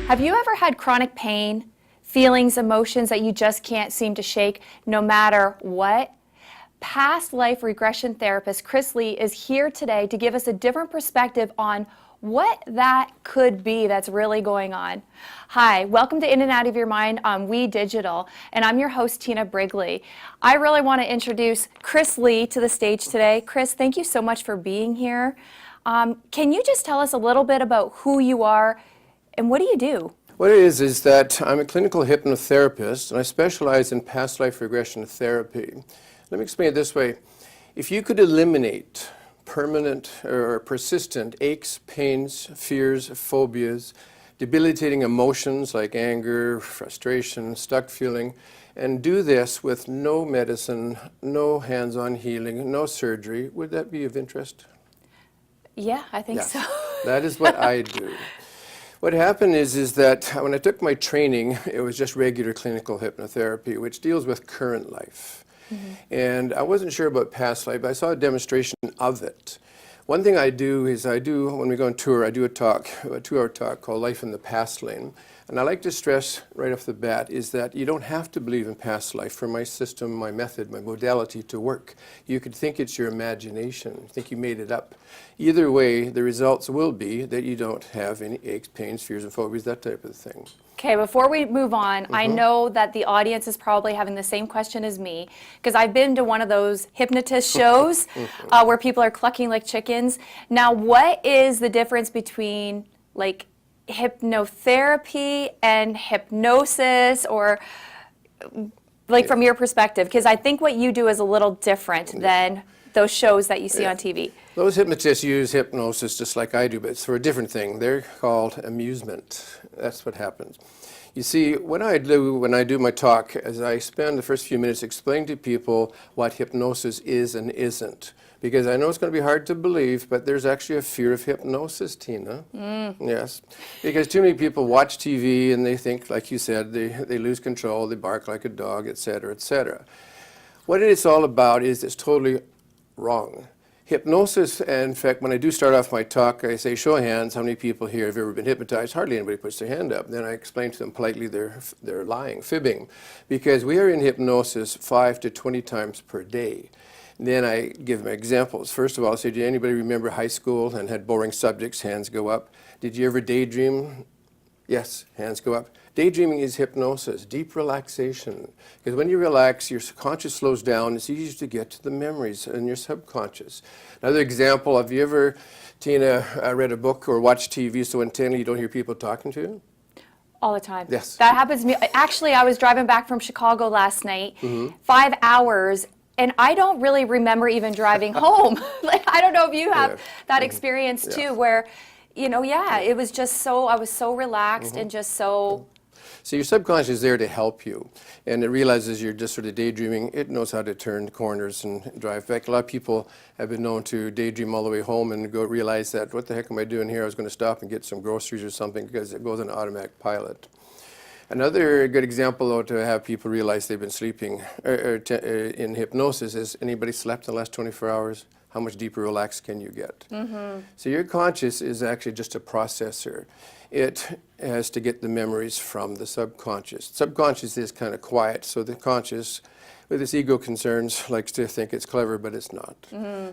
Have you ever had chronic pain, feelings, emotions that you just can't seem to shake no matter what? Past life regression therapist Chris Lee is here today to give us a different perspective on what that could be that's really going on. Hi, welcome to In and Out of Your Mind on We Digital, and I'm your host, Tina Brigley. I really want to introduce Chris Lee to the stage today. Chris, thank you so much for being here. Can you just tell us a little bit about who you are and what do you do? What it is that I'm a clinical hypnotherapist, and I specialize in past life regression therapy. Let me explain it this way. If you could eliminate permanent or persistent aches, pains, fears, phobias, debilitating emotions like anger, frustration, stuck feeling, and do this with no medicine, no hands-on healing, no surgery, would that be of interest? Yeah, I think so. That is what I do. What happened is that when I took my training, it was just regular clinical hypnotherapy, which deals with current life. And I wasn't sure about past life, but I saw a demonstration of it. One thing I do is when we go on tour, I do a 2-hour talk called Life in the Past Lane. And I like to stress right off the bat is that you don't have to believe in past life for my system, my method, my modality to work. You could think it's your imagination, think you made it up. Either way, the results will be that you don't have any aches, pains, fears, and phobias, that type of thing. Okay, before we move on, I know that the audience is probably having the same question as me, because I've been to one of those hypnotist shows where people are clucking like chickens. Now, what is the difference between like hypnotherapy and hypnosis, or like from your perspective? Because I think what you do is a little different than those shows that you see on TV. Those hypnotists use hypnosis just like I do, but it's for a different thing. They're called amusement. That's what happens. You see, when I do my talk, as I spend the first few minutes explaining to people what hypnosis is and isn't, because I know it's going to be hard to believe, but there's actually a fear of hypnosis, Tina. Yes, because too many people watch TV and they think, like you said, they lose control, they bark like a dog, etc., etc. What it's all about is it's totally wrong. Hypnosis, and in fact, when I do start off my talk, I say, show of hands, how many people here have ever been hypnotized? Hardly anybody puts their hand up. Then I explain to them politely they're lying, fibbing, because we are in hypnosis 5 to 20 times per day. Then I give them examples. First of all, I say, did anybody remember high school and had boring subjects? Hands go up. Did you ever daydream? Yes, hands go up. Daydreaming is hypnosis, deep relaxation. Because when you relax, your conscious slows down. It's easier to get to the memories in your subconscious. Another example, have you ever, Tina, read a book or watched TV so intently you don't hear people talking to you? All the time. Yes. That happens to me. Actually, I was driving back from Chicago last night, 5 hours, and I don't really remember even driving home. Like, I don't know if you have that experience too, where, you know, it was just so, I was so relaxed and just so... So your subconscious is there to help you, and it realizes you're just sort of daydreaming. It knows how to turn corners and drive back. A lot of people have been known to daydream all the way home and go realize that, what the heck am I doing here? I was going to stop and get some groceries or something, because it goes on automatic pilot. Another good example, though, to have people realize they've been sleeping in hypnosis is, anybody slept in the last 24 hours? How much deeper relaxed can you get? So your conscious is actually just a processor. It has to get the memories from the subconscious. Subconscious is kind of quiet, so the conscious, with its ego concerns, likes to think it's clever, but it's not.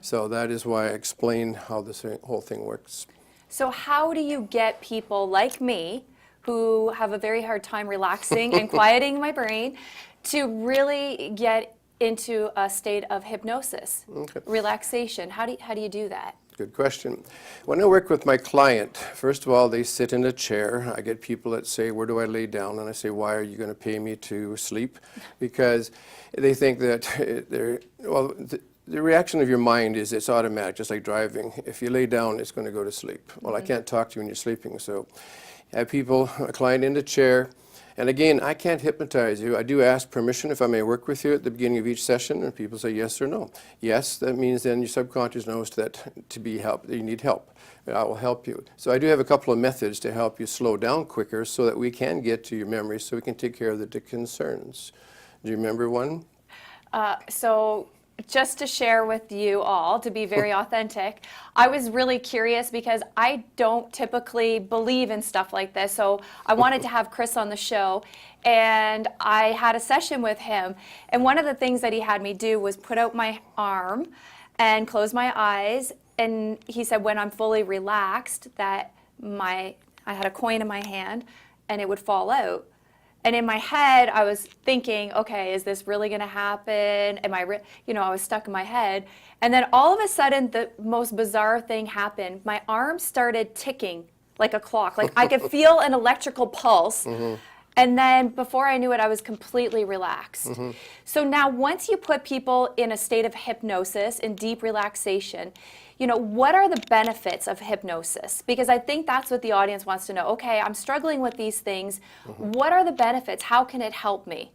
So that is why I explain how this whole thing works. So how do you get people like me, who have a very hard time relaxing and quieting my brain, to really get into a state of hypnosis, relaxation? How do you do that? Good question. When I work with my client, first of all, they sit in a chair. I get people that say, where do I lay down? And I say, why are you going to pay me to sleep? Because they think that the reaction of your mind is it's automatic, just like driving. If you lay down, it's going to go to sleep. Well, I can't talk to you when you're sleeping. So I have a client in the chair. And again, I can't hypnotize you. I do ask permission if I may work with you at the beginning of each session, and people say yes or no. Yes, that means then your subconscious knows that to be helped, that you need help. I will help you. So I do have a couple of methods to help you slow down quicker so that we can get to your memories so we can take care of the concerns. Do you remember one? So just to share with you all, to be very authentic, I was really curious because I don't typically believe in stuff like this. So I wanted to have Chris on the show, and I had a session with him. And one of the things that he had me do was put out my arm and close my eyes. And he said when I'm fully relaxed that I had a coin in my hand and it would fall out. And in my head, I was thinking, okay, is this really going to happen? Am I, I was stuck in my head. And then all of a sudden, the most bizarre thing happened. My arm started ticking like a clock. Like I could feel an electrical pulse. And then before I knew it, I was completely relaxed. So now once you put people in a state of hypnosis, in deep relaxation, what are the benefits of hypnosis? Because I think that's what the audience wants to know. Okay, I'm struggling with these things. What are the benefits? How can it help me?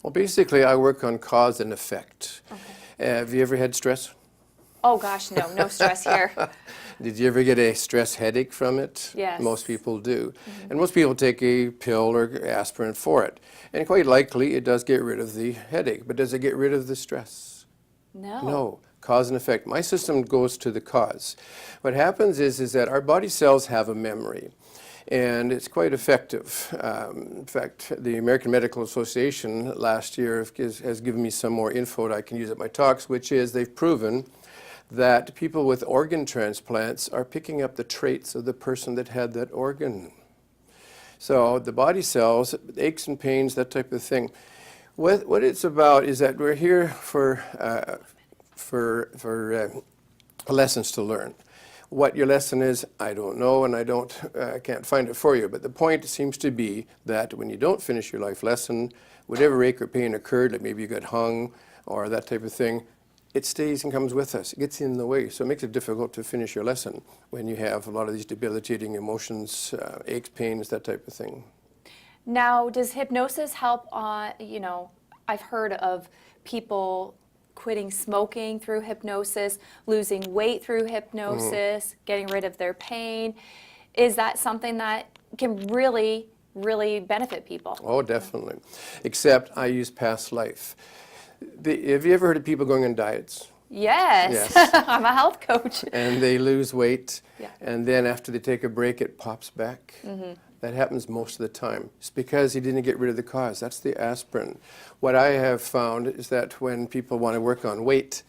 Well, basically, I work on cause and effect. Have you ever had stress? Oh gosh, no stress here. Did you ever get a stress headache from it? Yes. Most people do. And most people take a pill or aspirin for it. And quite likely, it does get rid of the headache. But does it get rid of the stress? No. No. Cause and effect. My system goes to the cause. What happens is that our body cells have a memory, and it's quite effective. In fact, the American Medical Association last year has given me some more info that I can use at my talks, which is they've proven that people with organ transplants are picking up the traits of the person that had that organ. So the body cells, aches and pains, that type of thing. What it's about is that we're here for lessons to learn. What your lesson is, I don't know, and I can't find it for you. But the point seems to be that when you don't finish your life lesson, whatever ache or pain occurred, like maybe you got hung or that type of thing, it stays and comes with us. It gets in the way, so it makes it difficult to finish your lesson when you have a lot of these debilitating emotions, aches, pains, that type of thing. Now, does hypnosis help I've heard of people quitting smoking through hypnosis, losing weight through hypnosis, getting rid of their pain. Is that something that can really, really benefit people? Oh, definitely. Except I use past life. Have you ever heard of people going on diets? Yes. I'm a health coach. And they lose weight, Yeah. and then after they take a break, it pops back. That happens most of the time. It's because he didn't get rid of the cause. That's the aspirin. What I have found is that when people want to work on weight,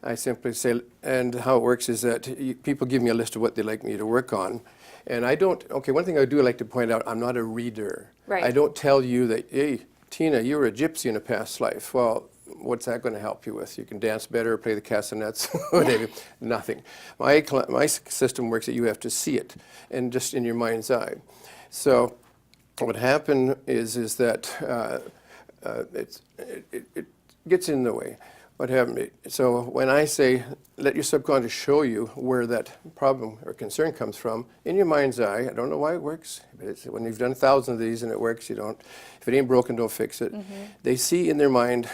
I simply say, and how it works is that people give me a list of what they'd like me to work on. And I don't, one thing I do like to point out, I'm not a reader. Right. I don't tell you that, hey, Tina, you were a gypsy in a past life. Well, what's that going to help you with? You can dance better, play the castanets, whatever. Nothing. My system works that you have to see it, and just in your mind's eye. So what happened is that it gets in the way. What happened? So when I say, let your subconscious show you where that problem or concern comes from, in your mind's eye, I don't know why it works, but it's, when you've done 1,000 of these and it works, you don't, if it ain't broken, don't fix it. They see in their mind,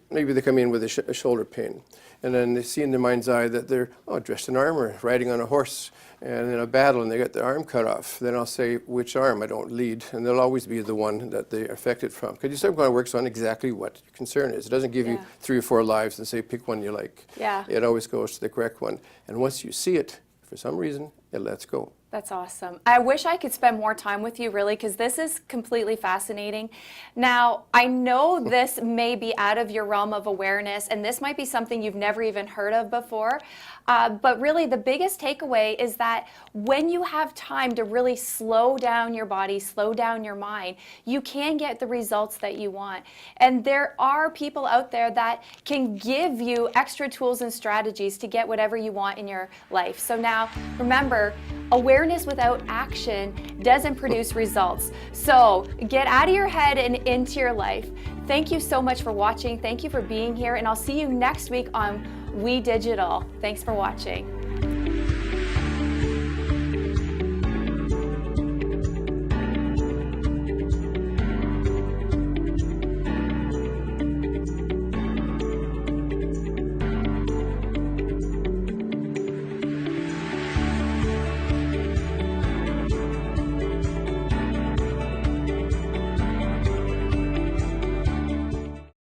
maybe they come in with a shoulder pain, and then they see in their mind's eye that they're dressed in armor, riding on a horse, and in a battle, and they get their arm cut off. Then I'll say, which arm? I don't lead, and they'll always be the one that they're affected from. Because your subconscious works on exactly what your concern is. It doesn't give you 3 or 4 lives and say, pick one you like. Yeah. It always goes to the correct one. And once you see it, for some reason, it lets go. That's awesome. I wish I could spend more time with you, really, because this is completely fascinating. Now, I know this may be out of your realm of awareness, and this might be something you've never even heard of before. But really, the biggest takeaway is that when you have time to really slow down your body, slow down your mind, you can get the results that you want. And there are people out there that can give you extra tools and strategies to get whatever you want in your life. So now, remember, awareness without action doesn't produce results. So get out of your head and into your life. Thank you so much for watching. Thank you for being here, and I'll see you next week on We Digital. Thanks for watching.